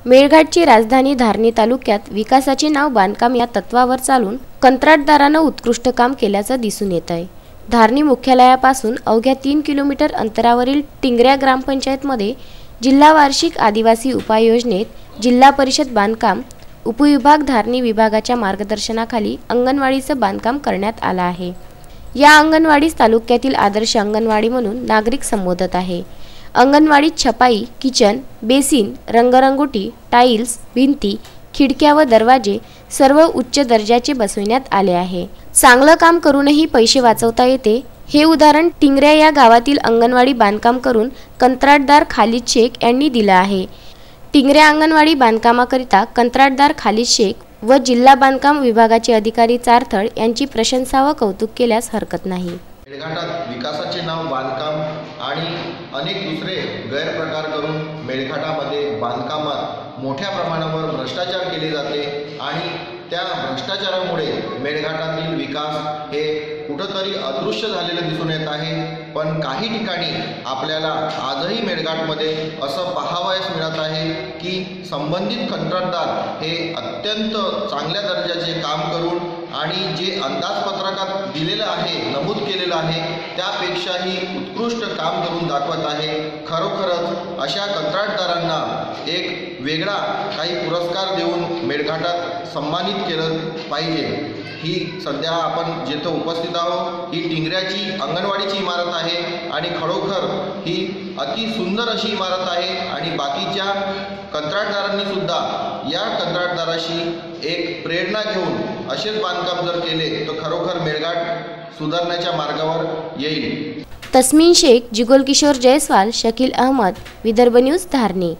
मेळघाटची राजधानी धारणी तालुक्यात विकासाचे नाव बांधकाम या तत्वावर चालून कंत्राटदारानं उत्कृष्ट काम केल्याचं दिसून येत आहे। धारणी मुख्यालयापासून अवघ्या 3 किलोमीटर अंतरावरील टिंगऱ्या ग्रामपंचायतमध्ये जिल्हा वार्षिक आदिवासी उपाययोजनेत जिल्हा परिषद बांधकाम उपविभाग धारणी विभागाच्या मार्गदर्शनाखाली अंगणवाडीचं बांधकाम करण्यात आलं आहे। या अंगणवाडीस तालुक्यातील आदर्श अंगणवाडी म्हणून नागरिक संबोधत आहे। अंगणवाडीत छपाई, किचन, बेसिन, रंगरंगोटी, टाइल्स, भिंती, खिडक्या व दरवाजे सर्व उच्च दर्जाचे बसविण्यात आले आहे। चांगलं काम करूनही पैसे वाचवता येते हे उदाहरण टिंगऱ्या या गावातील अंगणवाडी बांधकाम करून कंत्राटदार खालिद शेख यांनी दिलं आहे। टिंगऱ्या अंगणवाडी बांधकामाकरिता कंत्राटदार खालिद शेख व जिल्हा बांधकाम विभागाचे अधिकारी चारथळ यांची प्रशंसा व कौतुक केल्यास हरकत नाही। मेळघाटात विकासाचे नाव बांधकाम आणि अनेक दुसरे गैरप्रकार करून मेळघाटामध्ये बांधकामात मोठ्या प्रमाणावर भ्रष्टाचार केले जाते आणि त्या भ्रष्टाचारामुळे मेळघाटातील विकास हे कुठंतरी अदृश्य झालेलं दिसून येत आहे। पण काही ठिकाणी आपल्याला आजही मेळघाटमध्ये असं पाहावयास मिळत आहे की संबंधित कंत्राटदार हे अत्यंत चांगल्या दर्जाचे काम करून आणि जे अंदाजपत्रकात दिलेलं आहे, नमूद केलेलं आहे त्यापेक्षाही उत्कृष्ट काम करून दाखवत आहे। खरोखरच अशा कंत्राटदारांना एक वेगळा काही पुरस्कार देऊन मेळघाटात सन्मानित केलं पाहिजे। ही सध्या आपण जिथे उपस्थित आहोत ही टिंगऱ्याची अंगणवाडीची इमारत आहे आणि खरोखर ही अति सुंदर अशी इमारत आहे आणि बाकीच्या कंत्राटदारांनी सुद्धा या कंत्राटदाराशी एक प्रेरणा घेऊन असेच बांधकाम जर केले तर खरोखर मेळघाट सुधारण्याच्या मार्गावर येईल। तस्मीन शेख, जिगोल किशोर जयस्वाल, शकील अहमद, विदर्भ न्यूज धारणी।